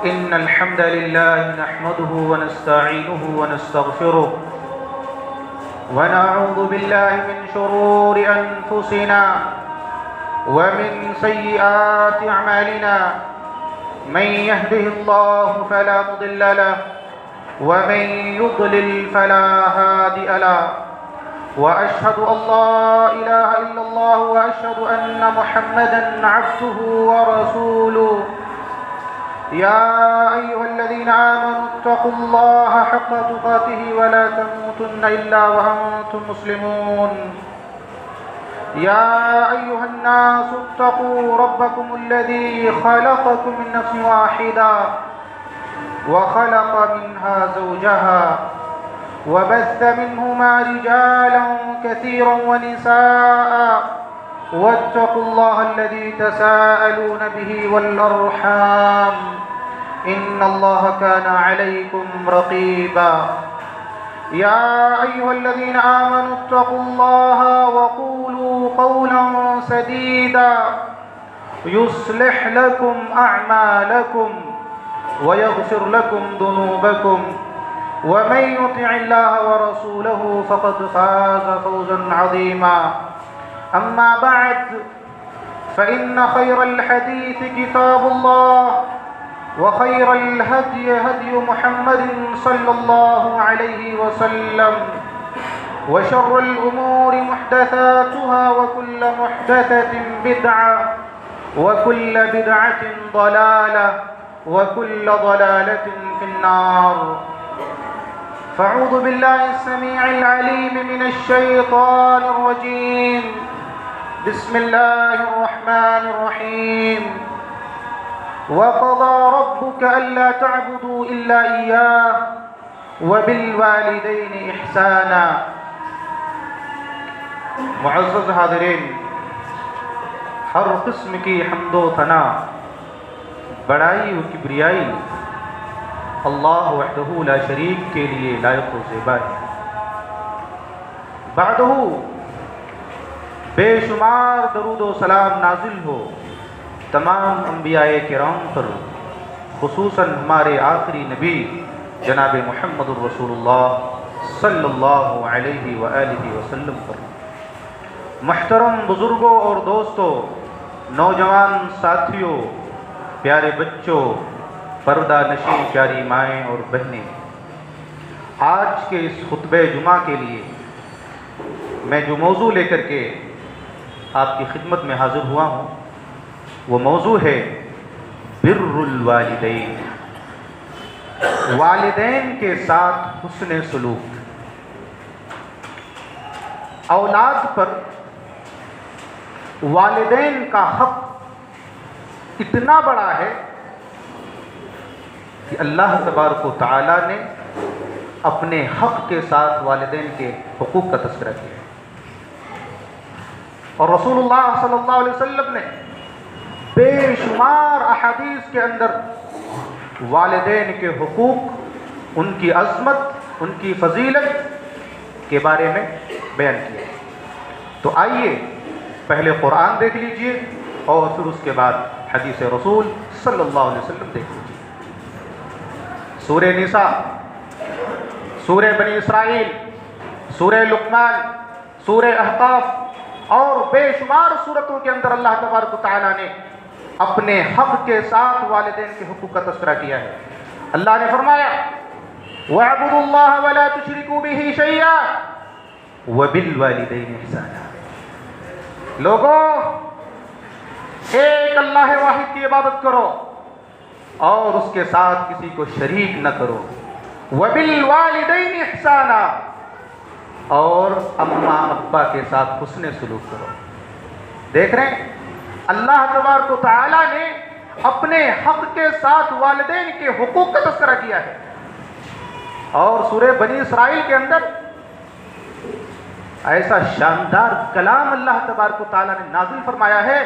إن الحمد لله نحمده ونستعينه ونستغفره ونعوذ بالله من شرور أنفسنا ومن سيئات أعمالنا من يهده الله فلا مضل له ومن يضلل فلا هادي له وأشهد أن لا إله إلا الله وأشهد أن محمدا عبده ورسوله يا أيها الذين آمنوا اتقوا الله حق تقاته ولا تموتن إلا وأنتم مسلمون يا أيها الناس اتقوا ربكم الذي خلقكم من نفس واحدة وخلق منها زوجها وبث منهما رجالا كثيرا ونساء واتقوا الله الذي تساءلون به والأرحام إن الله كان عليكم رقيبا يا أيها الذين آمنوا اتقوا الله وقولوا قولا سديدا يصلح لكم أعمالكم ويغفر لكم ذنوبكم ومن يطع الله ورسوله فقد فاز فوزا عظيما أما بعد فإن خير الحديث كتاب الله وخير الهدي هدي محمد صلى الله عليه وسلم وشر الأمور محدثاتها وكل محدثة بدعة وكل بدعة ضلالة وكل ضلالة في النار فاعوذ بالله السميع العليم من الشيطان الرجيم بسم الله الرحمن الرحيم وقضى ربك ألا تعبدوا إلا إياه وبالوالدين إحسانا معزز حاضرین، ہر قسم کی حمد و ثنا، بڑائی و کبریائی اللہ وحدہ لا شریک کے لیے لائق و زیبا ہے۔ بعدہ بے شمار درود و سلام نازل ہو تمام انبیاء کرام پر، خصوصاً ہمارے آخری نبی جناب محمد الرسول اللہ صلی اللہ علیہ وآلہ وسلم پر۔ محترم بزرگوں اور دوستوں، نوجوان ساتھیوں، پیارے بچوں، پردہ نشین پیاری مائیں اور بہنیں، آج کے اس خطبہ جمعہ کے لیے میں جو موضوع لے کر کے آپ کی خدمت میں حاضر ہوا ہوں وہ موضوع ہے بر الوالدین، والدین کے ساتھ حسن سلوک۔ اولاد پر والدین کا حق اتنا بڑا ہے کہ اللہ تبارک و تعالی نے اپنے حق کے ساتھ والدین کے حقوق کا تذکرہ کیا ہے، اور رسول اللہ صلی اللہ علیہ وسلم نے بے شمار احادیث کے اندر والدین کے حقوق، ان کی عظمت، ان کی فضیلت کے بارے میں بیان کیا ہے۔ تو آئیے پہلے قرآن دیکھ لیجئے اور پھر اس کے بعد حدیث رسول صلی اللہ علیہ وسلم دیکھ لیجئے۔ سورہ نساء، سورہ بنی اسرائیل، سورہ لقمان، سورہ احقاف اور بے شمار سورتوں کے اندر اللہ تبارک و تعالیٰ نے اپنے حق کے ساتھ والدین کے حقوق کا تذکرہ کیا ہے۔ اللہ نے فرمایا وَاعْبُدُوا اللَّهَ وَلَا تُشْرِكُوا بِهِ شَيْئًا وَبِالْوَالِدَيْنِ إِحْسَانًا۔ لوگوں، ایک اللہ واحد کی عبادت کرو اور اس کے ساتھ کسی کو شریک نہ کرو۔ وَبِالْوَالِدَيْنِ إِحْسَانًا، اور اماں ابا کے ساتھ حسن سلوک کرو۔ دیکھ رہے ہیں اللہ تبارک و تعالیٰ نے اپنے حق کے ساتھ والدین کے حقوق کا تذکرہ کیا ہے، اور سورہ بنی اسرائیل کے اندر ایسا شاندار کلام اللہ تبارک و تعالیٰ نے نازل فرمایا ہے،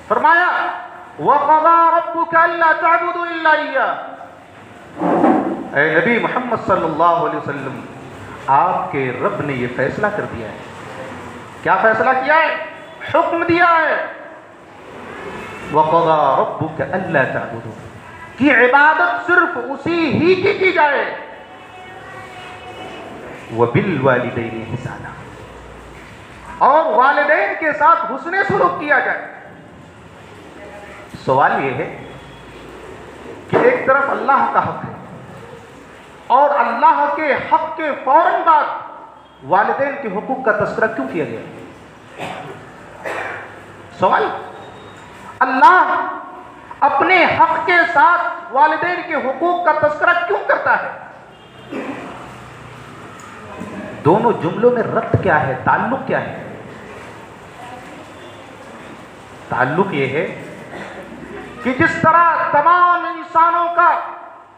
فرمایا وَقَضَى رَبُّكَ أَلَّا تَعْبُدُوا إِلَّا إِيَّاهُ۔ اے نبی محمد صلی اللہ علیہ وسلم، آپ کے رب نے یہ فیصلہ کر دیا ہے۔ کیا فیصلہ کیا ہے؟ حکم دیا ہے وَقَضَى رَبُّكَ أَلَّا تَعْبُدُوا، کہ عبادت صرف اسی ہی کی جائے. وَبِالْوَالِدَيْنِ إِحْسَانًا، اور والدین کے ساتھ حسن سلوک کیا جائے. سوال یہ ہے کہ ایک طرف اللہ کا حق ہے اور اللہ کے حق کے فوراً بعد والدین کے حقوق کا تذکرہ کیوں کیا گیا؟ سوال، اللہ اپنے حق کے ساتھ والدین کے حقوق کا تذکرہ کیوں کرتا ہے؟ دونوں جملوں میں ربط کیا ہے، تعلق کیا ہے؟ تعلق یہ ہے کہ جس طرح تمام انسانوں کا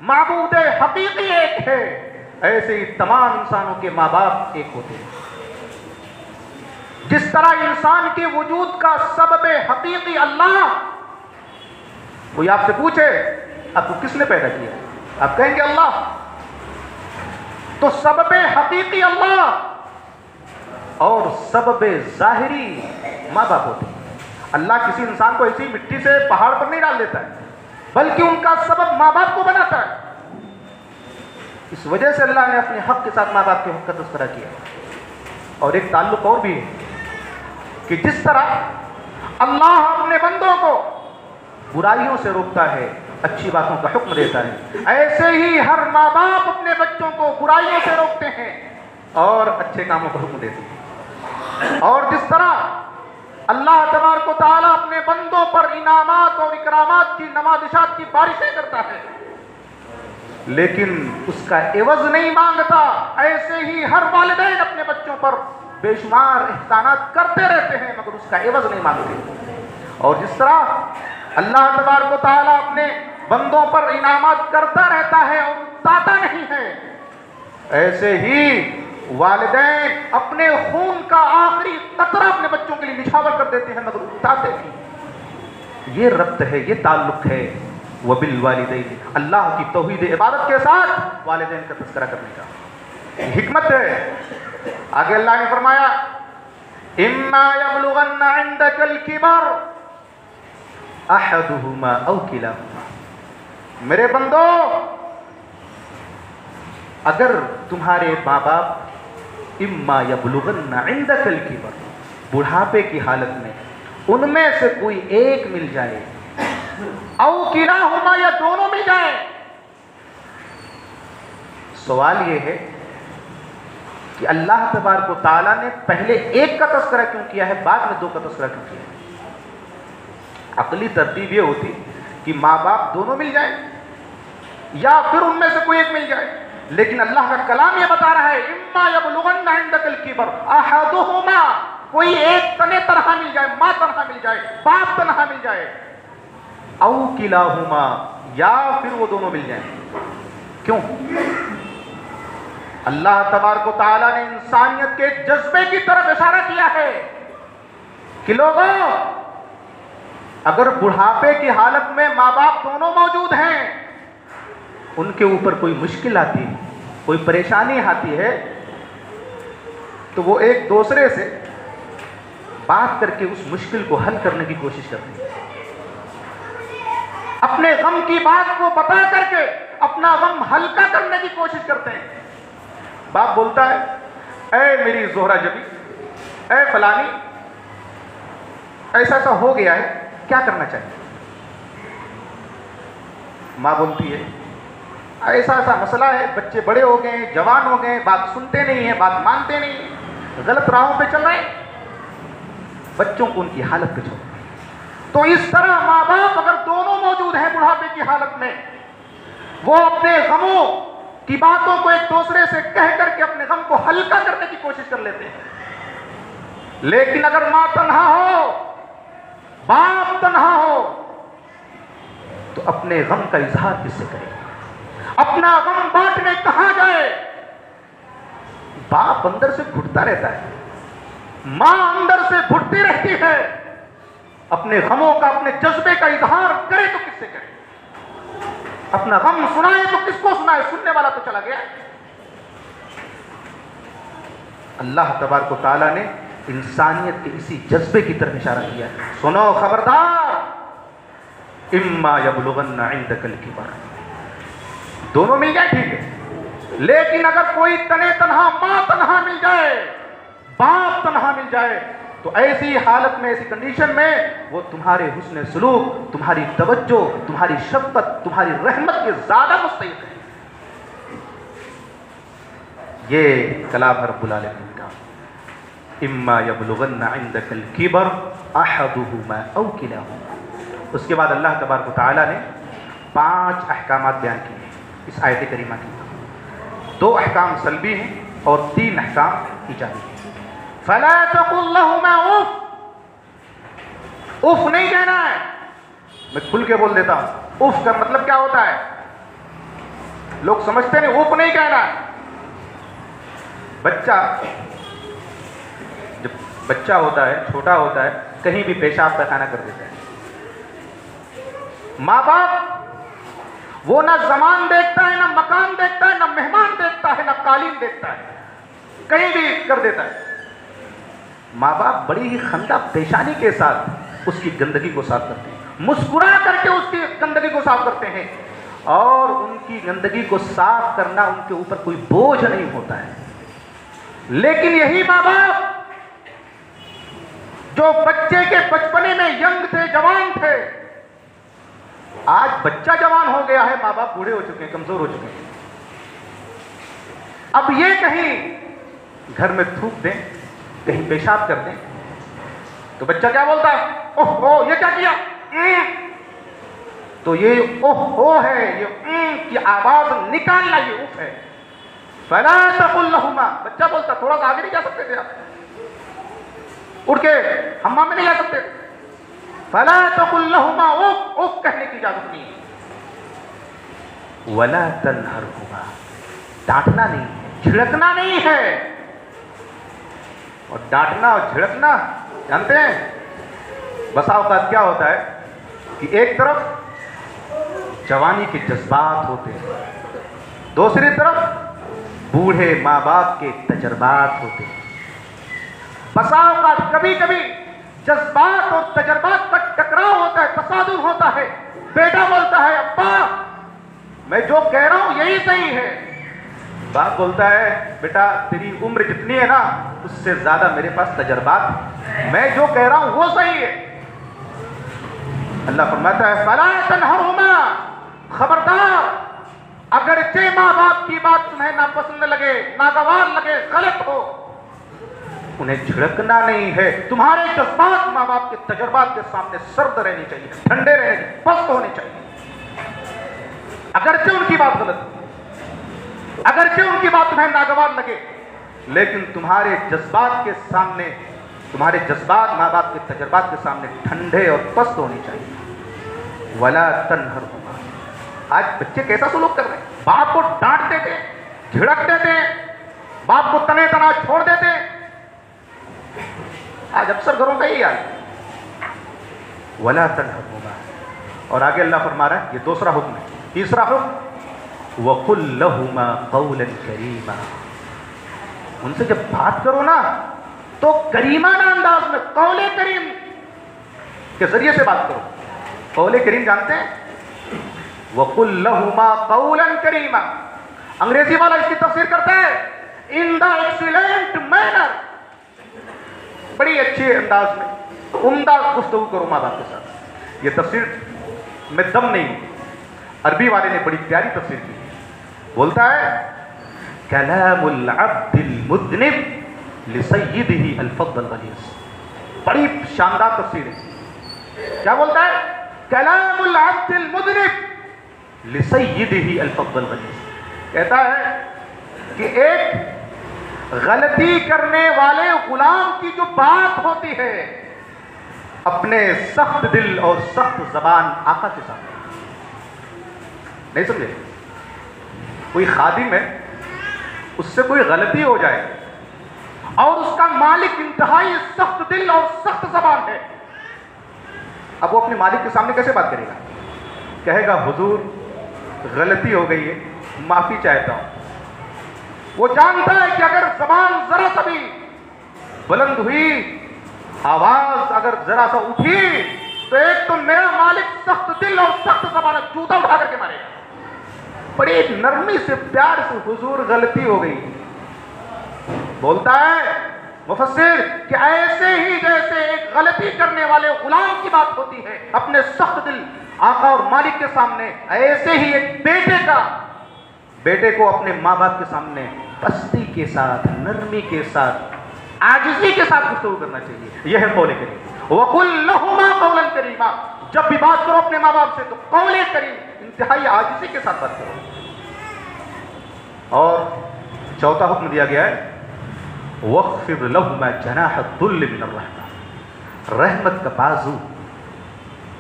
معبود حقیقی ایک ہے، ایسے ہی تمام انسانوں کے ماں باپ ایک ہوتے ہیں. جس طرح انسان کے وجود کا سبب حقیقی اللہ، کوئی آپ سے پوچھے آپ کو کس نے پیدا کیا، آپ کہیں گے اللہ. تو سبب حقیقی اللہ اور سبب ظاہری ماں باپ ہوتے ہیں. اللہ کسی انسان کو ایسی مٹی سے پہاڑ پر نہیں ڈال دیتا ہے، بلکہ ان کا سبب ماں باپ کو بناتا ہے. اس وجہ سے اللہ نے اپنے حق کے ساتھ ماں باپ کے حق کا تذکرہ کیا. اور ایک تعلق اور بھی ہے کہ جس طرح اللہ اپنے بندوں کو برائیوں سے روکتا ہے، اچھی باتوں کا حکم دیتا ہے، ایسے ہی ہر ماں باپ اپنے بچوں کو برائیوں سے روکتے ہیں اور اچھے کاموں کا حکم دیتے ہیں. اور جس طرح اللہ تبارک و تعالیٰ اپنے بندوں پر انعامات اور اکرامات کی نوازشات کی بارشیں کرتا ہے لیکن اس کا عوض نہیں مانگتا، ایسے ہی ہر والدین اپنے بچوں پر بے شمار احسانات کرتے رہتے ہیں مگر اس کا عوض نہیں مانگتے. اور جس طرح اللہ تبارک و تعالیٰ اپنے بندوں پر انعامات کرتا رہتا ہے اور اتاتا نہیں ہے، ایسے ہی والدین اپنے خون کا آخری قطرہ اپنے بچوں کے لیے نچھاور کر دیتے ہیں مگر اتاتے نہیں. یہ ربط ہے، یہ تعلق ہے وَبِالْوَالِدَيْنِ، اللہ کی توحید عبادت کے ساتھ والدین کا تذکرہ کرنے کا. یہ حکمت ہے. آگے اللہ نے فرمایا إِمَّا يَبْلُغَنَّ عِنْدَكَ الْكِبَرَ أَحَدُهُمَا أَوْ كِلَاهُمَا، میرے بندو اگر تمہارے ماں باپ اما یبلغن عندک الکبر، بڑھاپے کی حالت میں ان میں سے کوئی ایک مل جائے، او کلاہما، یا دونوں مل جائے. سوال یہ ہے کہ اللہ تبارک و تعالیٰ نے پہلے ایک کا تذکرہ کیوں کیا ہے، بعد میں دو کا تذکرہ کیوں کیا ہے؟ عقلی ترتیب یہ ہوتی کہ ماں باپ دونوں مل جائیں یا پھر ان میں سے کوئی ایک مل جائے، لیکن اللہ کا کلام یہ بتا رہا ہے اما یبلغن عندک الکبر احدہما، کوئی ایک تنے تنہا مل جائے، ماں تنہا مل جائے، باپ تنہا مل جائے، او کلاہما، یا پھر وہ دونوں مل جائیں. کیوں؟ اللہ تبارک و تعالیٰ نے انسانیت کے جذبے کی طرف اشارہ کیا ہے کہ لوگوں اگر بڑھاپے کی حالت میں ماں باپ دونوں موجود ہیں، ان کے اوپر کوئی مشکل آتی ہے، کوئی پریشانی آتی ہے، تو وہ ایک دوسرے سے بات کر کے اس مشکل کو حل کرنے کی کوشش کرتے ہیں. اپنے غم کی بات کو بتا کر کے اپنا غم ہلکا کرنے کی کوشش کرتے ہیں. باپ بولتا ہے اے میری زہرہ جبی، اے فلانی، ایسا ایسا ہو گیا ہے، کیا کرنا چاہیے؟ ماں بولتی ہے ایسا ایسا مسئلہ ہے، بچے بڑے ہو گئے ہیں، جوان ہو گئے ہیں، بات سنتے نہیں ہیں، بات مانتے نہیں ہیں، غلط راہوں پہ چل رہے ہیں. بچوں کو ان کی حالت پہ چھوڑو. تو اس طرح ماں باپ اگر دونوں موجود ہیں بڑھاپے کی حالت میں، وہ اپنے غموں کی باتوں کو ایک دوسرے سے کہہ کر کے اپنے غم کو ہلکا کرنے کی کوشش کر لیتے ہیں. لیکن اگر ماں تنہا ہو، باپ تنہا ہو، تو اپنے غم کا اظہار کس سے کرے؟ اپنا غم بانٹنے کہاں جائے؟ باپ اندر سے گھٹتا رہتا ہے، ماں اندر سے گھٹتی رہتی ہے. اپنے غموں کا، اپنے جذبے کا اظہار کرے تو کس سے کرے؟ اپنا غم سنائے تو کس کو سنائے؟ سننے والا تو چلا گیا. اللہ تبارک و تعالیٰ نے انسانیت کے اسی جذبے کی طرف اشارہ کیا ہے. سنو خبردار، اما یبلغن عندک الکبر، دونوں مل جائے ٹھیک ہے، لیکن اگر کوئی تنے تنہا، ماں تنہا مل جائے، باپ تنہا مل جائے، تو ایسی حالت میں، ایسی کنڈیشن میں وہ تمہارے حسن سلوک، تمہاری توجہ، تمہاری شفقت، تمہاری رحمت کے زیادہ مستحق ہے۔ یہ کلام رب العالمین کا، اما یبلغن عندک الکبر احدہما او کلاہما۔ اس کے بعد اللہ تبارک و تعالیٰ نے 5 احکامات بیان کیے ہیں اس آیت کریمہ کی، 2 احکام سلبی ہیں اور 3 احکام ایجابی ہیں۔ فلا تقل لهما اف، اف نہیں کہنا ہے، میں کھل کے بول دیتا ہوں، اف کا مطلب کیا ہوتا ہے، لوگ سمجھتے نہیں، اف نہیں کہنا ہے۔ جب بچہ ہوتا ہے، چھوٹا ہوتا ہے، کہیں بھی پیشاب پیخانہ کر دیتا ہے، ماں باپ وہ نہ زمان دیکھتا ہے، نہ مکان دیکھتا ہے، نہ مہمان دیکھتا ہے، نہ قالین دیکھتا ہے، کہیں بھی کر دیتا ہے۔ ماں باپ بڑی ہی خندہ پیشانی کے ساتھ اس کی گندگی کو صاف کرتے ہیں، مسکرا کر کے اس کی گندگی کو صاف کرتے ہیں، اور ان کی گندگی کو صاف کرنا ان کے اوپر کوئی بوجھ نہیں ہوتا ہے۔ لیکن یہی ماں باپ جو بچے کے بچپنے میں ینگ تھے، جوان تھے، آج بچہ جوان ہو گیا ہے، ماں باپ بوڑھے ہو چکے ہیں، کمزور ہو چکے ہیں۔ اب یہ کہیں گھر میں تھوک دیں، کہیں پیشاب کر دیں، تو بچہ کیا بولتا ہے، اوہ او یہ کیا کیا، تو یہ اوہ او ہے، یہ کی آواز نکالنا، یہ اوف ہے۔ فلا تقل لهما، بچہ بولتا تھوڑا سا آگے نہیں جا سکتے تھے آپ، اٹھ کے حمام میں نہیں جا سکتے، فلا تقل لهما اوف، اوف کہنے کی اجازت نہیں ہے۔ ولا تنہرهما، ڈانٹنا نہیں ہے، جھڑکنا نہیں ہے۔ اور ڈانٹنا اور جھڑکنا جانتے ہیں بسا اوقات کیا ہوتا ہے کہ ایک طرف جوانی کے جذبات ہوتے ہیں، دوسری طرف بوڑھے ماں باپ کے تجربات ہوتے ہیں۔ بسا اوقات کبھی کبھی جذبات اور تجربات کا ٹکراؤ ہوتا ہے، تصادم ہوتا ہے، بیٹا بولتا ہے ابا میں جو کہہ رہا ہوں یہی صحیح ہے، باپ بولتا ہے بیٹا تیری عمر جتنی ہے نا اس سے زیادہ میرے پاس تجربات ہیں، میں جو کہہ رہا ہوں وہ صحیح ہے۔ اللہ فرماتا ہے فلا تنہرہما، خبردار اگرچہ ماں باپ کی بات تمہیں ناپسند لگے، ناگوار لگے، غلط ہو، انہیں جھڑکنا نہیں ہے۔ تمہارے جذبات ماں باپ کے تجربات کے سامنے سرد رہنی چاہیے، ٹھنڈے رہنے چاہیے، پست ہونے چاہیے، اگرچہ ان کی بات غلط، اگرچہ ان کی بات تمہیں ناگوار لگے، لیکن تمہارے جذبات کے سامنے، تمہارے جذبات ماں باپ کے تجربات کے سامنے ٹھنڈے اور پست ہونے چاہیے۔ ولا تنہرہما، آج بچے کیسا سلوک کر رہے ہیں، باپ کو ڈانٹتے تھے، جھڑکتے تھے، باپ کو تنے تنا چھوڑ دیتے، آج اکثر گھروں کا ہی حال ہے۔ ولا تنہرہما، اور آگے اللہ فرما رہا ہے یہ دوسرا حکم ہے۔ تیسرا حکم وقل لہما قولا کریما، ان سے جب بات کرو نا تو کریمانہ انداز میں، قول کریم کے ذریعے سے بات کرو۔ قول کریم جانتے ہیں، وقل لہما قولا کریما، انگریزی والا اس کی تفسیر کرتا ہے ان دا ایکسیلنٹ مینر، بڑی اچھے انداز میں عمدہ گفتگو کرو ماں باپ کے ساتھ۔ یہ تفسیر میں دم نہیں، عربی والے نے بڑی پیاری تفسیر کی، بولتا ہے کلام العبد المذنب لسیدہ الفضل الغلیظ، بڑی شاندار تفسیر ہے۔ کیا بولتا ہے، کلام العبد المذنب لسیدہ الفضل الغلیظ، کہتا ہے کہ ایک غلطی کرنے والے غلام کی جو بات ہوتی ہے اپنے سخت دل اور سخت زبان آقا کے سامنے، نہیں سمجھے، کوئی خادم ہے اس سے کوئی غلطی ہو جائے اور اس کا مالک انتہائی سخت دل اور سخت زبان ہے، اب وہ اپنے مالک کے سامنے کیسے بات کرے گا، کہے گا حضور غلطی ہو گئی ہے، معافی چاہتا ہوں۔ وہ جانتا ہے کہ اگر زبان ذرا سا بھی بلند ہوئی، آواز اگر ذرا سا اٹھی تو ایک تو میرا مالک سخت دل اور سخت زبان جوتا اٹھا کر کے مارے گا. بڑی نرمی سے پیار سے حضور غلطی ہو گئی. بولتا ہے مفسر کہ ایسے ہی جیسے ایک غلطی کرنے والے غلام کی بات ہوتی ہے اپنے سخت دل آقا اور مالک کے سامنے، ایسے ہی ایک بیٹے کو اپنے ماں باپ کے سامنے پستی کے ساتھ، نرمی کے ساتھ، عاجزی کے ساتھ گفتگو کرنا چاہیے. یہ ہے قول کریم. وَقُلْ لَهُمَا قَوْلًا كَرِيمًا. جب بھی بات کرو اپنے ماں باپ سے تو قول کریم، انتہائی عاجزی کے ساتھ بات کرو. اور چوتھا حکم دیا گیا ہے وَخْفِضْ لَهُمَا جَنَاحَ الذُّلِّ مِنَ الرَّحْمَةِ. رحمت کا بازو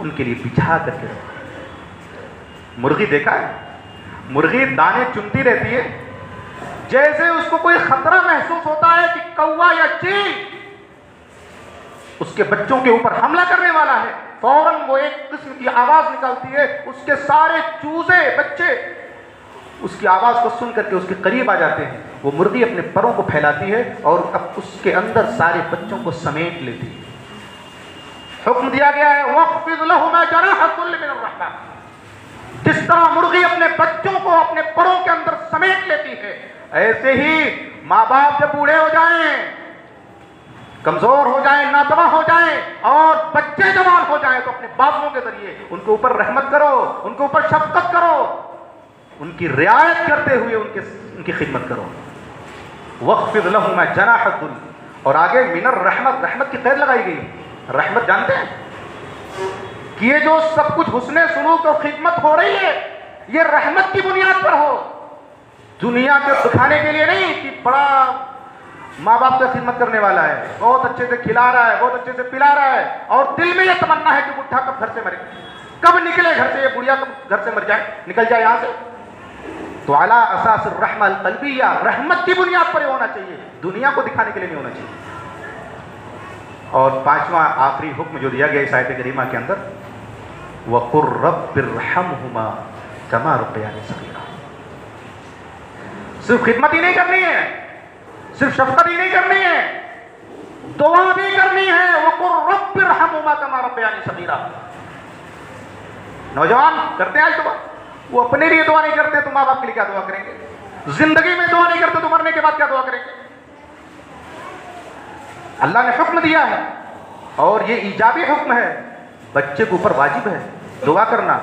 ان کے لیے بچھا کر کے رکھو. مرغی دیکھا ہے؟ مرغی دانے چنتی رہتی ہے، جیسے اس کو کوئی خطرہ محسوس ہوتا ہے کہ کوا یا چیل اس کے بچوں کے اوپر حملہ کرنے والا ہے، فوراً وہ ایک قسم کی آواز نکالتی ہے. اس کے سارے چوزے بچے اس کی آواز کو سن کر کے اس کے قریب آ جاتے ہیں. وہ مرغی اپنے پروں کو پھیلاتی ہے اور اب اس کے اندر سارے بچوں کو سمیٹ لیتی ہے. حکم دیا گیا ہے وَخْفِضْ لَهُمَا جَنَاحَ الذُّلِّ مِنَ الرَّحْمَةِ. جس طرح مرغی اپنے بچوں کو اپنے پروں کے اندر سمیٹ لیتی ہے، ایسے ہی ماں باپ جب بوڑھے ہو جائیں، کمزور ہو جائیں، ناتواں ہو جائیں اور بچے جوان ہو جائیں تو اپنے بازوؤں کے ذریعے ان کے اوپر رحمت کرو، ان کے اوپر شفقت کرو، ان کی رعایت کرتے ہوئے ان کی خدمت کرو. وَخْفِضْ لَهُمَا جَنَاحَ الذُّلِّ. اور آگے من الرحمت، رحمت کی قید لگائی گئی. رحمت جانتے ہیں کہ یہ جو سب کچھ حسن سلوک اور خدمت ہو رہی ہے یہ رحمت کی بنیاد پر ہو، دنیا کے دکھانے کے لیے نہیں کہ بڑا ماں باپ سے خدمت کرنے والا ہے، بہت اچھے سے کھلا رہا ہے، بہت اچھے سے پلا رہا ہے، اور دل میں یہ تمنا ہے کہ بڈھا کب گھر سے مرے، کب نکلے گھر سے، یہ بڑھیا کب گھر سے مر جائے، نکل جائے یہاں سے. تو علی اساس الرحمہ القلبیہ، رحمت کی بنیاد پر یہ ہونا چاہیے، دنیا کو دکھانے کے لیے نہیں ہونا چاہیے. اور پانچواں آخری حکم جو دیا گیا اس آیت کریمہ کے اندر وَقُلْ رَبِّ ارْحَمْهُمَا كَمَا رَبَّيَانِي صَغِيرًا. صرف خدمت ہی نہیں کرنی ہے، صرف شفقت ہی نہیں کرنی ہے، دعا بھی کرنی ہے. وَقُلْ رَبِّ ارْحَمْهُمَا كَمَا رَبَّيَانِي صَغِيرًا. نوجوان کرتے ہیں آج دعا، وہ اپنے لیے دعا نہیں کرتے تو ماں باپ کے لیے کیا دعا کریں گے؟ زندگی میں دعا نہیں کرتے تو مرنے کے بعد کیا دعا کریں گے؟ اللہ نے حکم دیا ہے اور یہ ایجابی حکم ہے، بچے کے اوپر واجب ہے دعا کرنا.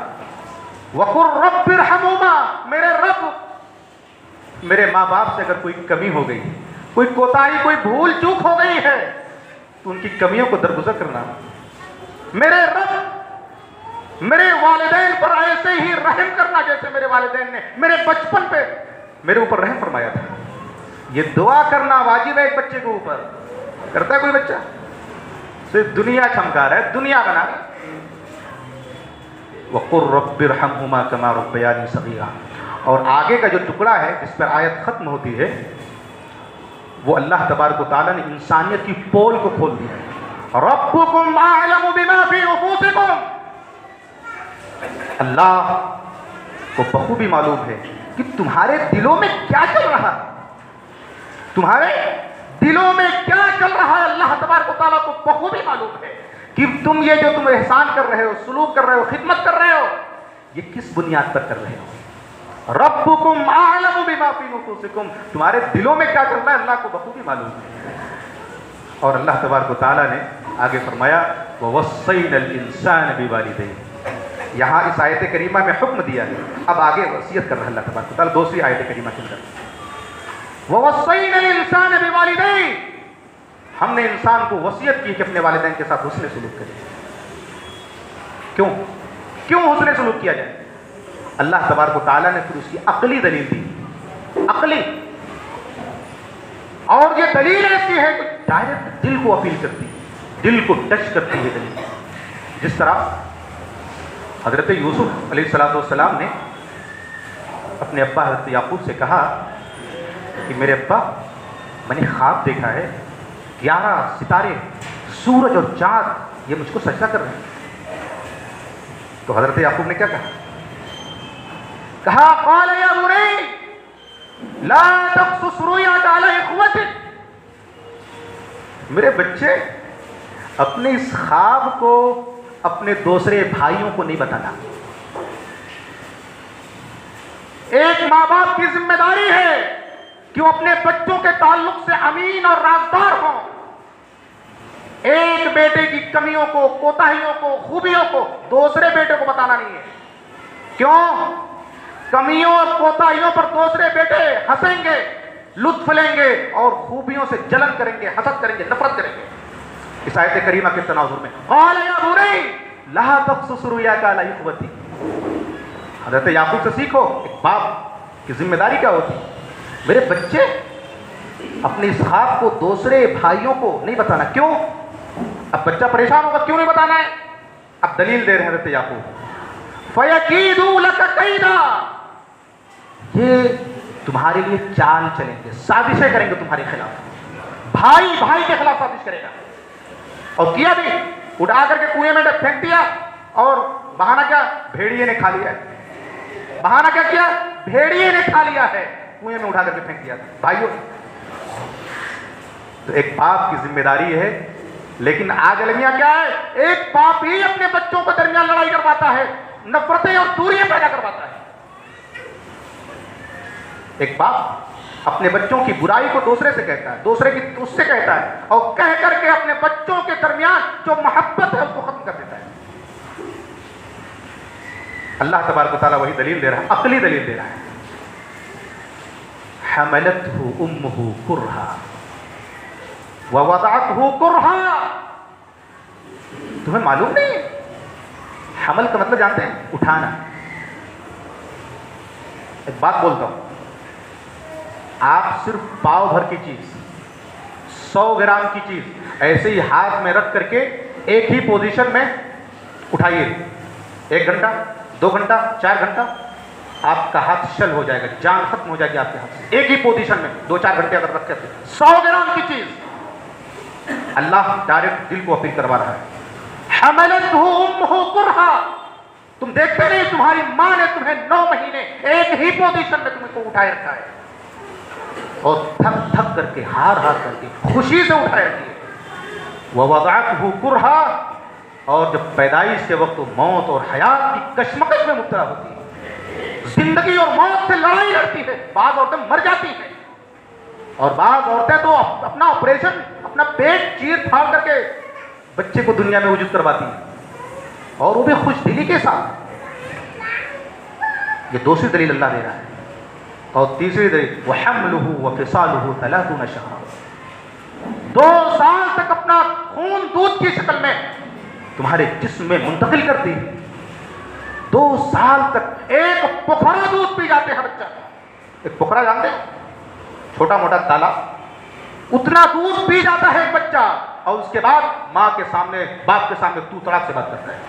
وَقُلْ رَبِّ ارْحَمْهُمَا. میرے رب، میرے ماں باپ سے اگر کوئی کمی ہو گئی، کوئی کوتاہی، کوئی بھول چوک ہو گئی ہے تو ان کی کمیوں کو درگزر کرنا. میرے رب، میرے والدین پر ایسے ہی رحم کرنا جیسے میرے والدین نے میرے بچپن پہ میرے اوپر رحم فرمایا تھا. یہ دعا کرنا واجب ہے ایک بچے کے اوپر. کرتا ہے کوئی بچہ؟ صرف دنیا چمکا رہا ہے، دنیا بنا رہا ہے. وَقُلْ رَبِّ ارْحَمْهُمَا كَمَا رَبَّيَانِي صَغِيرًا. اور آگے کا جو ٹکڑا ہے جس پر آیت ختم ہوتی ہے وہ اللہ تبارک و تعالیٰ نے انسانیت کی پول کو کھول دیا ہے. رَبُّكُمْ أَعْلَمُ بِمَا فِي نُفُوسِكُمْ. اللہ کو بخوبی معلوم ہے کہ تمہارے دلوں میں کیا چل رہا ہے، تمہارے دلوں میں کیا چل رہا ہے. اللہ تبارک و تعالیٰ کو بخوبی معلوم ہے کہ تم یہ جو تم احسان کر رہے ہو، سلوک کر رہے ہو، خدمت کر رہے ہو، یہ کس بنیاد پر کر رہے ہو. ربکم اعلم بما فی نفوسکم. تمہارے دلوں میں کیا چل رہا ہے اللہ کو بخوبی معلوم ہے. اور اللہ تبارک و تعالیٰ نے آگے فرمایا وَوَصَّيْنَا الْإِنسَانَ بِوَالِدَيْهِ. یہاں اس آیت کریمہ میں حکم دیا ہے، اب آگے وصیت کر رہا ہے اللہ تبارک و تعالیٰ دوسری آیت کریمہ کے اندر. وَوَصَّيْنَا الْإِنسَانَ بِوَالِدَيْهِ. ہم نے انسان کو وصیت کی کہ اپنے والدین کے ساتھ حسن سلوک کرے. کیوں حسن سلوک کیا جائے؟ اللہ تبارک و تعالیٰ نے پھر اس کی عقلی دلیل دی. عقلی، اور یہ دلیل ایسی ہے کہ ڈائریکٹ دل کو اپیل کرتی ہے، دل کو ٹچ کرتی ہے دلیل. جس طرح حضرت یوسف علیہ السلام نے اپنے ابا حضرت یعقوب سے کہا کہ میرے ابا، میں نے خواب دیکھا ہے 11 ستارے، سورج اور چاند یہ مجھ کو سجدہ کر رہے ہیں. تو حضرت یعقوب نے کیا کہا قال یا بنی لا تقصص رؤیاک علی اخوتک. میرے بچے، اپنے اس خواب کو اپنے دوسرے بھائیوں کو نہیں بتانا۔ ایک ماں باپ کی ذمہ داری ہے کہ وہ اپنے بچوں کے تعلق سے امین اور رازدار ہوں۔ ایک بیٹے کی کمیوں کو، کوتاہیوں کو، خوبیوں کو دوسرے بیٹے کو بتانا نہیں ہے۔ کیوں؟ کمیوں اور کوتاہیوں پر دوسرے بیٹے ہنسیں گے، لطف لیں گے اور خوبیوں سے جلن کریں گے، حسد کریں گے، نفرت کریں گے۔ اس آیت کریمہ کے تناظر میں قال یا بنی لا تقصص رؤیاک علی اخوتی، حضرت یعقوب سے سیکھو ایک باپ کی ذمہ داری کیا ہوتی ہے۔ میرے بچے اپنے اس خواب کو دوسرے بھائیوں کو نہیں بتانا۔ کیوں؟ اب بچہ پریشان ہوگا، کیوں نہیں بتانا ہے؟ اب دلیل دے رہے ہیں حضرت یعقوب، فَيَكِيدُوا لَكَ كَيْدًا، یہ تمہارے لیے چال چلیں گے، سازشیں کریں گے تمہارے خلاف، بھائی بھائی کے خلاف سازش کرے گا۔ اور کیا بھی، اٹھا کر کے کنویں میں پھینک دیا، اور بہانہ کیا؟ بھیڑیے نے کھا لیا ہے۔ بہانہ کیا کیا؟ بھیڑیے نے کھا لیا ہے، کنویں میں اٹھا کر کے پھینک دیا تھا۔ بھائیوں، تو ایک باپ کی ذمہ داری ہے، لیکن آج المیہ کیا ہے؟ ایک باپ ہی اپنے بچوں کے درمیان لڑائی کرواتا ہے، نفرتیں اور دوریاں پیدا کرواتا ہے۔ ایک باپ اپنے بچوں کی برائی کو دوسرے سے کہتا ہے، دوسرے کی اس سے کہتا ہے، اور کہہ کر کے اپنے بچوں کے درمیان جو محبت ہے اس کو ختم کر دیتا ہے۔ اللہ تبارک و تعالیٰ وہی دلیل دے رہا ہے، عقلی دلیل دے رہا ہے، حملتہ امہ کرہا ووضعتہ کرہا۔ تمہیں معلوم نہیں؟ حمل کا مطلب جانتے ہیں؟ اٹھانا۔ ایک بات بولتا ہوں، آپ صرف پاؤ بھر کی چیز، 100 گرام کی چیز ایسے ہی ہاتھ میں رکھ کر کے ایک ہی پوزیشن میں اٹھائیے، 1 گھنٹہ، 2 گھنٹہ، 4 گھنٹہ، آپ کا ہاتھ شل ہو جائے گا، جان ختم ہو جائے گی آپ کے ہاتھ سے۔ ایک ہی پوزیشن میں 2-4 گھنٹے اگر رکھ کرتے، 100 گرام کی چیز، اللہ ڈائریکٹ دل کو اپیل کروا رہا ہے، حملتہ امہ کرہا۔ تم دیکھتے نہیں تمہاری ماں نے تمہیں 9 مہینے ایک ہی پوزیشن میں تمہیں کو اٹھائے رکھا ہے، اور تھک تھک کر کے، ہار ہار کر کے، خوشی سے اٹھائے رکھی ہے۔ ووضعتہ کرہا، اور جب پیدائش کے وقت موت اور حیات کی کشمکش میں مبتلا ہوتی ہے، زندگی اور موت سے لڑائی لڑتی ہے، بعض عورتیں مر جاتی ہیں، اور بعض عورتیں تو اپنا آپریشن، اپنا پیٹ چیر پھاڑ کر کے بچے کو دنیا میں وجود کرواتی ہیں، اور وہ بھی خوش دلی کے ساتھ۔ یہ دوسری دلیل اللہ دے رہا ہے۔ اور تیسری دلیل وَحَمْلُهُ وَفِصَالُهُ 30 شهرًا، 2 سال تک اپنا خون دودھ کی شکل میں تمہارے جسم میں منتقل کرتی ہے۔ 2 سال تک ایک پوکھرا دودھ پی جاتے ہیں بچہ۔ ایک پوکھرا جانتے ہیں؟ چھوٹا موٹا تالا، اتنا دودھ پی جاتا ہے ایک بچہ، اور اس کے بعد ماں کے سامنے، باپ کے سامنے تو تڑاک سے بات کرتا ہے۔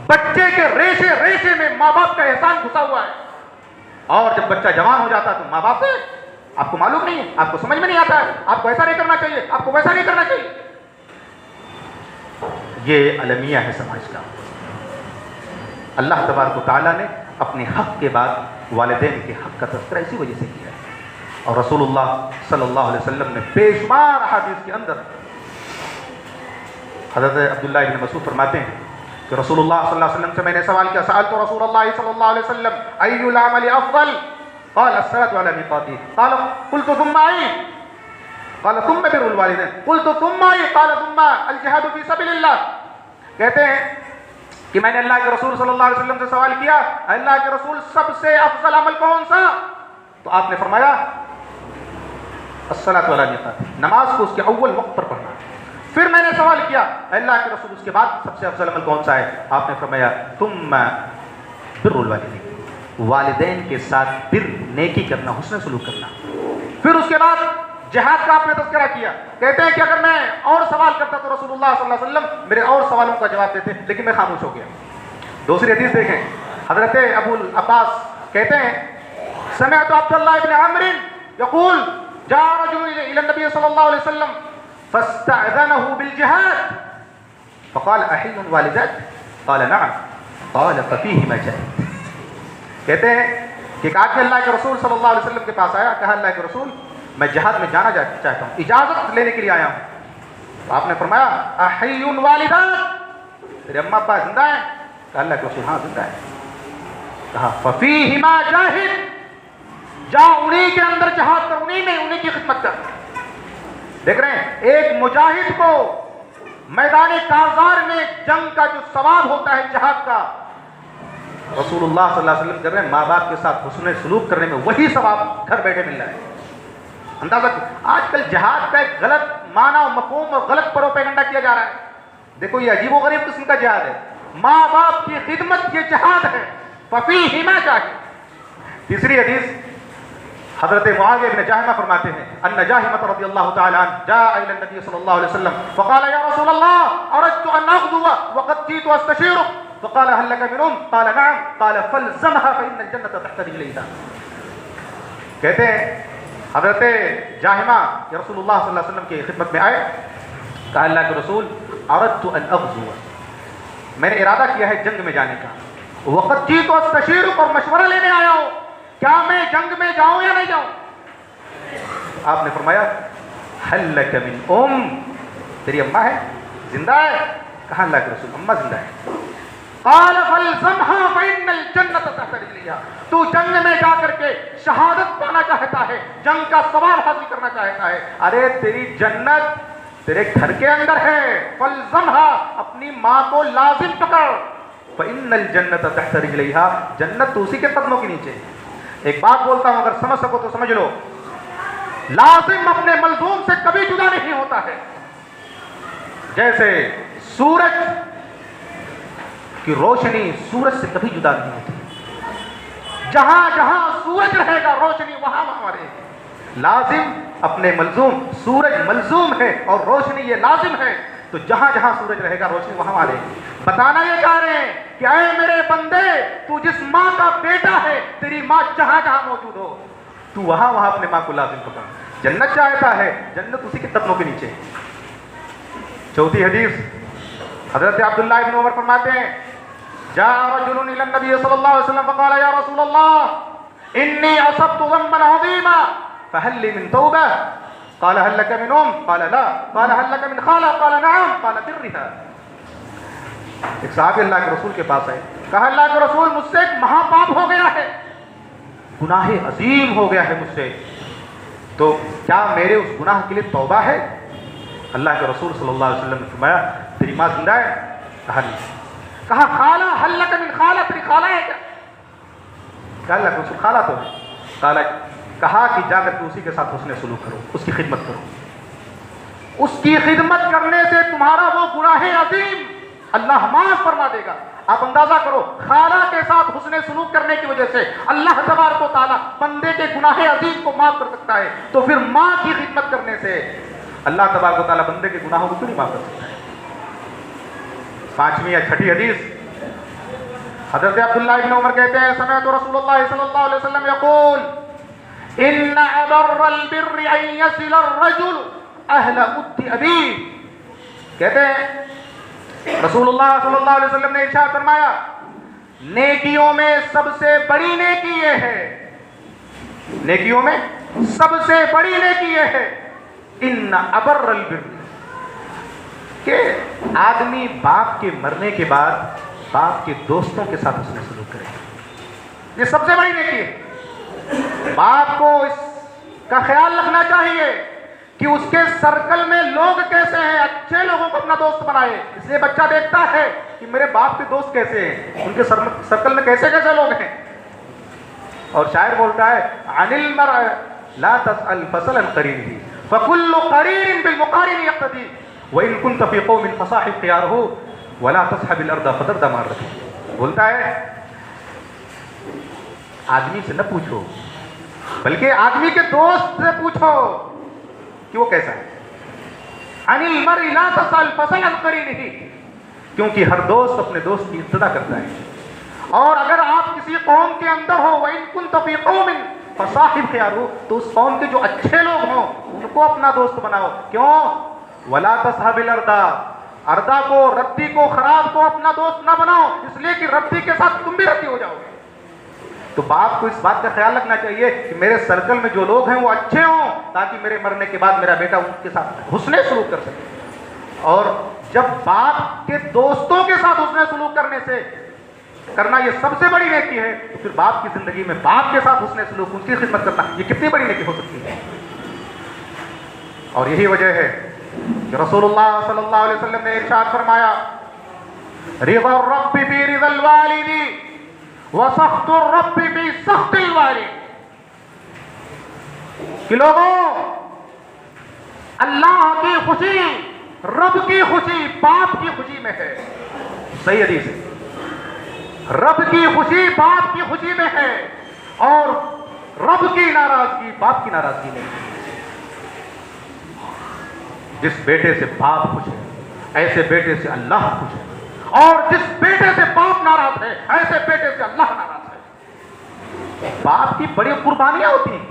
بچے کے ریشے ریشے میں ماں باپ کا احسان گھسا ہوا ہے، اور جب بچہ جوان ہو جاتا ہے تو ماں باپ سے آپ کو معلوم نہیں ہے، آپ کو سمجھ میں نہیں آتا ہے، آپ کو ایسا نہیں کرنا چاہیے، آپ کو ویسا نہیں کرنا چاہیے۔ یہ المیہ ہے سماج کا۔ اللہ تبارک و تعالیٰ نے اپنے حق کے بعد والدین کے حق کا تذکرہ اسی وجہ سے کیا ہے، اور رسول اللہ صلی اللہ علیہ وسلم نے بے شمار احادیث کے اندر، حضرت عبداللہ بن مسعود فرماتے ہیں کہ رسول اللہ صلی اللہ علیہ وسلم سے میں نے سوال کیا، سألت رسول اللہ صلی اللہ علیہ وسلم أي العمل أفضل؟ قال الصلاة على ميقاته، قال قلت ثم أي؟ قال ثم بر الوالدين، قلت ثم أي؟ قال ثم الجهاد في سبيل الله۔ کہتے ہیں کہ میں نے اللہ کے رسول صلی اللہ علیہ وسلم سے سوال کیا، اللہ کے رسول سب سے افضل عمل کون سا؟ تو آپ نے فرمایا الصلاۃ علی میقاتہ، نماز کو اس کے اول وقت پر پڑھنا۔ پھر میں نے سوال کیا اللہ کے رسول اس کے بعد سب سے افضل عمل کون سا ہے؟ آپ نے فرمایا ثم بر الوالدین، والدین کے ساتھ بر، نیکی کرنا، حسن سلوک کرنا۔ پھر اس کے بعد جہاد کا آپ نے تذکرہ کیا۔ کہتے ہیں کہ اگر میں اور سوال کرتا تو رسول اللہ صلی اللہ علیہ وسلم میرے اور سوالوں کا جواب دیتے، لیکن میں خاموش ہو گیا۔ دوسری حدیث دیکھیں، حضرت ابو العباس کہتے ہیں سمعت عبداللہ ابن عمرو یقول جاء رجل الى النبي صلی اللہ علیہ وسلم فاستأذنه بالجهاد فقال احل والداك قال نعم قال ففيهما جاهد۔ کہتے ہیں کہ ایک آدمی اللہ کے رسول صلی اللہ علیہ وسلم کے پاس آیا، کہا اللہ کے رسول میں جہاد میں جانا چاہتا ہوں، اجازت لینے کے لیے آیا ہوں۔ تو آپ نے فرمایا احی والداک، تیرے اماں ابا زندہ ہیں؟ کہا اللہ کے رسول ہاں زندہ ہے. کہا ففیہما جاہد، جا انہی کے اندر جہاد کر، انہی کی خدمت کر. دیکھ رہے ہیں ایک مجاہد کو میدان کارزار میں جنگ کا جو ثواب ہوتا ہے جہاد کا، رسول اللہ صلی اللہ علیہ وسلم کر رہے ہیں ماں باپ کے ساتھ حسن سلوک کرنے میں وہی ثواب گھر بیٹھے مل رہا ہے. اندازہ آج کل جہاد کا ایک غلط معنی و مفہوم اور غلط پروپیگنڈا کیا جا رہا ہے. دیکھو یہ عجیب و غریب قسم کا جہاد ہے. ماں باپ کی خدمت یہ جہاد ہے. ففیہما جاہد. تیسری حدیث حضرت معاذ بن جاہمہ فرماتے ہیں ان جاہمہ رضی اللہ تعالی عنہ جاء الى النبي صلی اللہ علیہ وسلم فقال یا رسول اللہ اردت ان اغزو وقد جئت استشیرک فقال هل لك من قال نعم قال فالزمها فان الجنة تحت رجليها. کہتے ہیں حضرت جاہمہ یا رسول اللہ صلی اللہ علیہ وسلم کی خدمت میں آئے. کہا اللہ کے رسول اردت ان اغزو، میں نے ارادہ کیا ہے جنگ میں جانے کا. وقت جیت استشیرک، اور مشورہ لینے آیا ہوں کیا میں جنگ میں جاؤں یا نہیں جاؤں. آپ نے فرمایا هل لك من تیری اماں ہے زندہ ہے؟ کہا اللہ کے رسول اماں زندہ ہے. قال فالزمها فإن الجنة تحت رجليها. تو جنگ میں جا کر کے شہادت پانا چاہتا ہے، جنگ کا ثواب حاصل کرنا چاہتا ہے، ارے تیری جنت تیرے گھر کے اندر ہے. فالزمها، اپنی ماں کو لازم پکڑ. فإن الجنة تحت رجليها، جنت تو اسی کے قدموں کے نیچے. ایک بات بولتا ہوں، اگر سمجھ سکو تو سمجھ لو، لازم اپنے ملزوم سے کبھی جدا نہیں ہوتا ہے. جیسے سورج کی روشنی سورج سے کبھی جدا نہیں ہوتی. جہاں جہاں سورج رہے گا روشنی وہاں وہاں رہے گی. لازم اپنے ملزوم، سورج ملزوم ہے اور روشنی یہ لازم ہے، تو جہاں جہاں سورج رہے گا روشنی وہاں رہے گی. بتانا یہ چاہ رہے ہیں کہ اے میرے بندے، تو جس ماں کا بیٹا ہے، تیری ماں جہاں جہاں موجود ہو، تو وہاں وہاں اپنے ماں کو لازم پکڑ. جنت چاہتا ہے، جنت اسی کے قدموں کے نیچے. چوتھی حدیث حضرت عبداللہ ابن عمر فرماتے ہیں جاء رجل الى النبي صلی اللہ علیہ وسلم فقال یا رسول اللہ انی اصبت ذنبا عظیما فهل لي من توبہ؟ قال هل لك من قال لا. قال هل لك من خالہ؟ قال نعم. قال برها. ایک صحابی اللہ کے رسول کے پاس آئے، کہا اللہ کے رسول مجھ سے ایک مہا پاپ ہو گیا ہے، گناہ عظیم ہو گیا ہے مجھ سے، تو کیا میرے اس گناہ کے لیے توبہ ہے؟ اللہ کے رسول صلی اللہ علیہ وسلم نے فرمایا تیری ماں زندہ ہے؟ کہا نہیں. کہا خالہ؟ هل لك من خالہ؟ تیری خالہ ہے کیا؟ کہا اللہ کے رسول خالہ تو ہے. قال، کہا کہ جا کر اسی کے ساتھ حسن سلوک کرو، اس کی خدمت کرو. اس کی خدمت کرنے سے تمہارا وہ گناہ عظیم اللہ معاف فرما دے گا. آپ اندازہ کرو، خالہ کے ساتھ حسن سلوک کرنے کی وجہ سے اللہ تبارک و تعالیٰ بندے کے گناہ عظیم کو معاف کر سکتا ہے، تو پھر ماں کی خدمت کرنے سے اللہ تبارک و تعالیٰ بندے کے گناہوں کو کیوں نہیں معاف کر سکتا ہے. پانچویں یا چھٹی حدیث حضرت عبداللہ ابن عمر کہتے ہیں سمعت رسول اللہ صلی اللہ علیہ وسلم یقول ان ابر البر ان يصل الرجل اہل ود ابی. کہتے ہیں رسول اللہ صلی اللہ علیہ وسلم نے ارشاد فرمایا نیکیوں میں سب سے بڑی نیکی یہ ہے، نیکیوں میں سب سے بڑی نیکی یہ ہے ان ابر البر، کہ آدمی باپ کے مرنے کے بعد باپ کے دوستوں کے ساتھ حسن سلوک کرے. یہ سب سے بڑی نیکی ہے. باپ کو اس کا خیال رکھنا چاہیے کہ اس کے سرکل میں لوگ کیسے ہیں، اچھے لوگوں کو اپنا دوست بنائے. اس لیے بچہ دیکھتا ہے کہ میرے باپ کے دوست کیسے ہیں، ان کے سرکل میں کیسے کیسے لوگ ہیں. اور شاعر بولتا ہے عن المرء لا تسأل فسل القرین فكل قرین بالمقارن يقتدی وإن كنت في قوم فصاحب خياره ولا تصحب الارض فترد مارته. بولتا ہے آدمی سے نہ پوچھو بلکہ آدمی کے دوست سے پوچھو کہ وہ کیسا ہے. عن المرء لا تسأل فسل القرین، کیونکہ ہر دوست اپنے دوست کی ابتدا کرتا ہے. اور اگر آپ کسی قوم کے اندر ہو وإن كنت في قوم فصاحب خياره، تو اس قوم کے جو اچھے لوگ ہوں ان کو اپنا دوست بناؤ. کیوں؟ ولا تصحب الارض، اردا کو، ردی کو، خراب کو اپنا دوست نہ بناؤ، اس لیے کہ ردی کے ساتھ تم بھی ردی ہو جاؤ گے. تو باپ کو اس بات کا خیال رکھنا چاہیے کہ میرے سرکل میں جو لوگ ہیں وہ اچھے ہوں تاکہ میرے مرنے کے بعد میرا بیٹا ان کے ساتھ حسن سلوک کر سکے. اور جب باپ کے دوستوں کے ساتھ حسن سلوک کرنا یہ سب سے بڑی نیکی ہے، تو پھر باپ کی زندگی میں باپ کے ساتھ حسن سلوک، ان کی خدمت کرنا، یہ کتنی بڑی نیکی ہو سکتی ہے؟ اور یہی وجہ ہے کہ رسول اللہ صلی اللہ علیہ وسلم نے ارشاد فرمایا، رضا الرب فی رضا الوالد وسخط الرب فی سخط الوالد، کہ لوگوں، اللہ کی خوشی، رب کی خوشی باپ کی خوشی میں ہے. صحیح حدیث ہے. رب کی خوشی باپ کی خوشی میں ہے، اور رب کی ناراضگی باپ کی ناراضگی میں ہے. جس بیٹے سے باپ خوش ہے ایسے بیٹے سے اللہ خوش ہے، اور جس بیٹے سے باپ ناراض ہے ایسے بیٹے سے اللہ ناراض ہے. باپ کی بڑی قربانیاں ہوتی ہیں،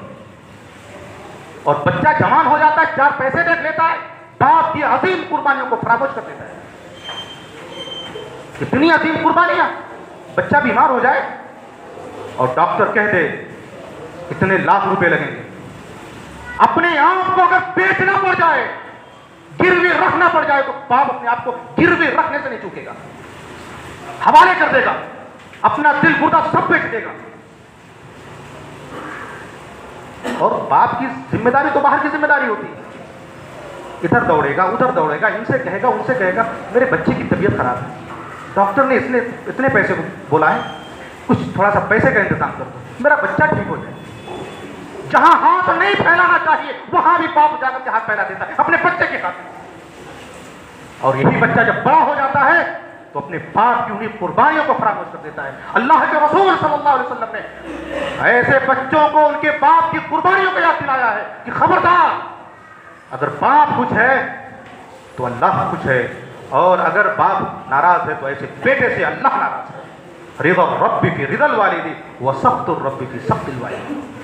اور بچہ جوان ہو جاتا ہے، 4 پیسے دیکھ لیتا ہے، باپ کی عظیم قربانیوں کو فراموش کر دیتا ہے. کتنی عظیم قربانیاں. بچہ بیمار ہو جائے اور ڈاکٹر کہہ دے اتنے لاکھ روپے لگیں گے، اپنے آپ کو اگر بیچنا پڑ جائے، گروی رکھنا پڑ جائے، تو باپ اپنے آپ کو گروی رکھنے سے نہیں چوکے گا، حوالے کر دے گا، اپنا دل گردہ سب بیچ دے گا. اور باپ کی ذمہ داری تو باہر کی ذمہ داری ہوتی ہے. ادھر دوڑے گا ادھر دوڑے گا، ان سے کہے گا ان سے کہے گا میرے بچے کی طبیعت خراب ہے، ڈاکٹر نے اتنے پیسے بولا ہے، کچھ تھوڑا سا پیسے کا انتظام کر دو، میرا بچہ ٹھیک ہو جائے. جہاں ہاتھ نہیں پھیلانا چاہیے وہاں بھی باپ جا کر کے ہاتھ پھیلا دیتا ہے اپنے بچے کے ہاتھ. اور یہی بچہ جب بڑا ہو جاتا ہے تو اپنے باپ کی انہیں قربانیوں کو فراموش کر دیتا ہے. اللہ کے رسول صلی اللہ علیہ وسلم نے ایسے بچوں کو ان کے باپ کی قربانیوں کو یاد دلایا ہے کہ خبردار، اگر باپ کچھ ہے تو اللہ کچھ ہے، اور اگر باپ ناراض ہے تو ایسے بیٹے سے اللہ ناراض ہے. رضا الرب فی رضا الوالد وسخط الرب فی سخط الوالد.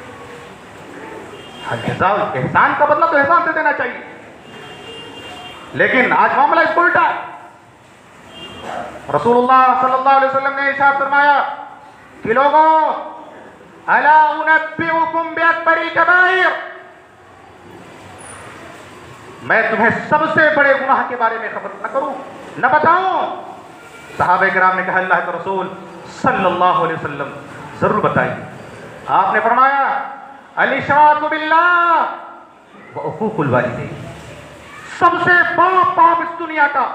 احسان کا بدلہ تو احسان سے دینا چاہیے، لیکن آج معاملہ اس کو الٹا ہے. رسول اللہ صلی اللہ علیہ وسلم نے ارشاد فرمایا کہ لوگوں، الا انبئکم باکبر الکبائر، میں تمہیں سب سے بڑے گناہ کے بارے میں خبر نہ کروں، نہ بتاؤں؟ صحابہ کرام نے کہا اللہ کے رسول صلی اللہ علیہ وسلم ضرور بتائیے. آپ نے فرمایا الاشراک باللہ وعقوق الوالدین، سب سے بڑا پاپ اس دنیا کا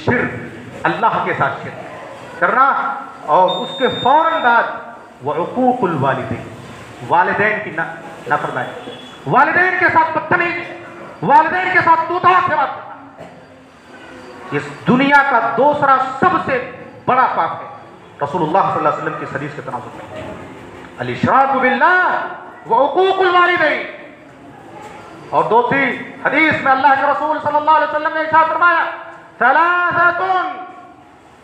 شرک، اللہ کے ساتھ شرک کرنا، اور اس کے فوراً بعد وعقوق الوالدین، والدین کی نافرمانی، والدین کے ساتھ بدتمیزی، والدین کے ساتھ توطاعت سے بات کرنا، اس دنیا کا دوسرا سب سے بڑا پاپ ہے. رسول اللہ صلی اللہ علیہ وسلم کی حدیث کے تناظر میں الاشراک باللہ وعقوق الوالدین. اور دوسری حدیث میں اللہ کے رسول صلی اللہ علیہ وسلم نے ارشاد فرمایا ثلاثۃ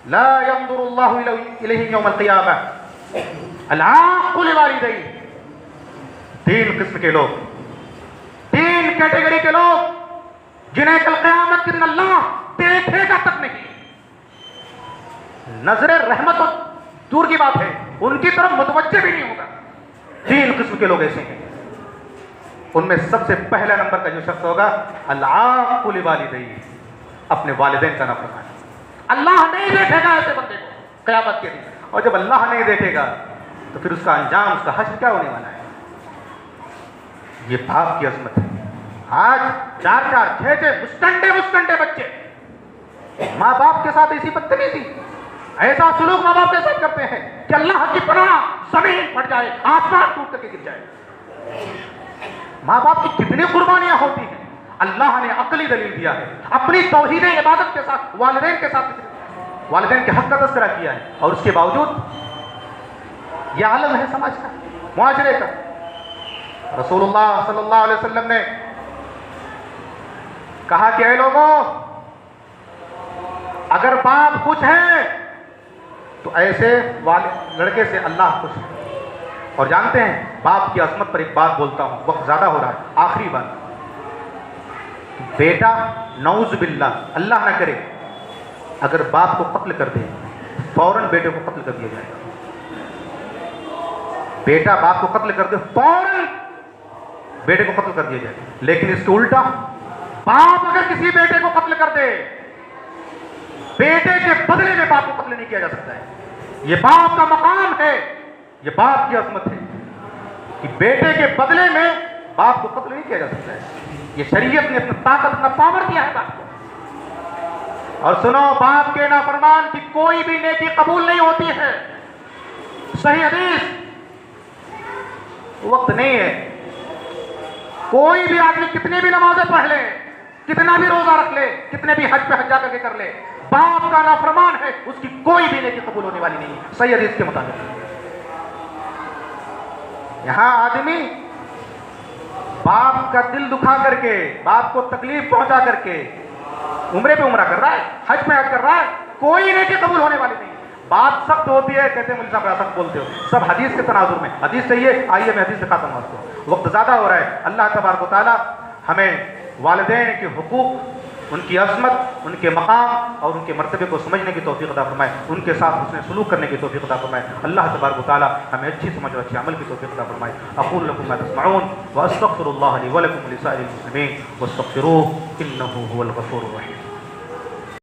لا ينظر اللہ الیہم یوم القیامہ العاق لوالدیہ. 3 قسم کے لوگ، 3 کیٹیگری کے لوگ جنہیں کل قیامت کے دن اللہ دیکھے گا تک نہیں. نظر رحمت دور کی بات ہے، ان کی طرف متوجہ بھی نہیں ہوگا. 3 قسم کے لوگ ایسے ہیں. ان میں سب سے پہلا نمبر کا جو شخص ہوگا العاق لوالدیہ، اپنے والدین کا نافرمان. اللہ نہیں دیکھے گا ایسے بندے کو قیامت کے دن، اور جب اللہ نہیں دیکھے گا تو پھر اس کا انجام، اس کا حشر کیا ہونے والا ہے؟ یہ باپ کی عظمت ہے. آج 4 6 مسٹنڈے بچے ماں باپ کے ساتھ ایسی بدتمیزی، ایسا سلوک ماں باپ کے ساتھ کرتے ہیں کہ اللہ کی پناہ زمین پھٹ جائے، آسمان ٹوٹ کر کے گر جائے. ماں باپ کی کتنی قربانیاں ہوتی ہیں. اللہ نے عقلی دلیل دیا ہے، اپنی توحید عبادت کے ساتھ والدین کے ساتھ والدین کے حق کا تذکرہ کیا ہے، اور اس کے باوجود یہ عالم ہے سماج کا، معاشرے کا. رسول اللہ صلی اللہ علیہ وسلم نے کہا کہ اے لوگوں، اگر باپ خوش ہے تو ایسے لڑکے سے اللہ خوش ہے. اور جانتے ہیں باپ کی عظمت پر ایک بات بولتا ہوں، وقت زیادہ ہو رہا ہے، آخری بات. بیٹا نعوذ باللہ اللہ نہ کرے اگر باپ کو قتل کر دے، فوراً بیٹے کو قتل کر دیا جائے گا. بیٹا باپ کو قتل کر دے، فوراً بیٹے کو قتل کر دیا جائے گا. لیکن اس کے الٹا باپ اگر کسی بیٹے کو قتل کر دے بیٹے کے بدلے میں باپ کو قتل نہیں کیا جا سکتا ہے. یہ باپ کا مقام ہے, یہ باپ کی عظمت ہے کہ بیٹے کے بدلے میں باپ کو قتل نہیں کیا جا سکتا ہے. یہ شریعت نے اپنا طاقت, اپنا پاور دیا ہے باپ کو. اور سنو, باپ کے نافرمان کی کوئی بھی نیکی قبول نہیں ہوتی ہے. صحیح حدیث, وقت نہیں ہے, کوئی بھی آدمی کتنی بھی نمازیں پڑھ لے, کتنا بھی روزہ رکھ لے, کتنے بھی حج پہ حجا کر کے کر لے, باپ کا نافرمان ہے, اس کی کوئی بھی نیکی قبول ہونے والی نہیں ہے صحیح حدیث کے مطابق. یہاں آدمی باپ کا دل دکھا کر کے, باپ کو تکلیف پہنچا کر کے عمرے پہ عمرہ کر رہا ہے, حج پہ حج کر رہا ہے, کوئی نیکی قبول ہونے والی نہیں. بات سخت ہوتی ہے, کہتے ہیں مجھے صاحب سخت بولتے ہو, سب حدیث کے تناظر میں. حدیث چاہیے, آئیے میں حدیث سے ختم ہوں. وقت زیادہ ہو رہا ہے. اللہ تبارک و تعالی ہمیں والدین کے حقوق, ان کی عظمت, ان کے مقام اور ان کے مرتبے کو سمجھنے کی توفیق عطا فرمائے, ان کے ساتھ حسن سلوک کرنے کی توفیق عطا فرمائے. اللہ تبارک و تعالی ہمیں اچھی سمجھ اور اچھے عمل کی توفیق عطا فرمائے. اقول لکم ما تسمعون واستغفر اللہ لی ولکم ولسائر المسلمین واستغفروہ انہ هو الغفور الرحیم.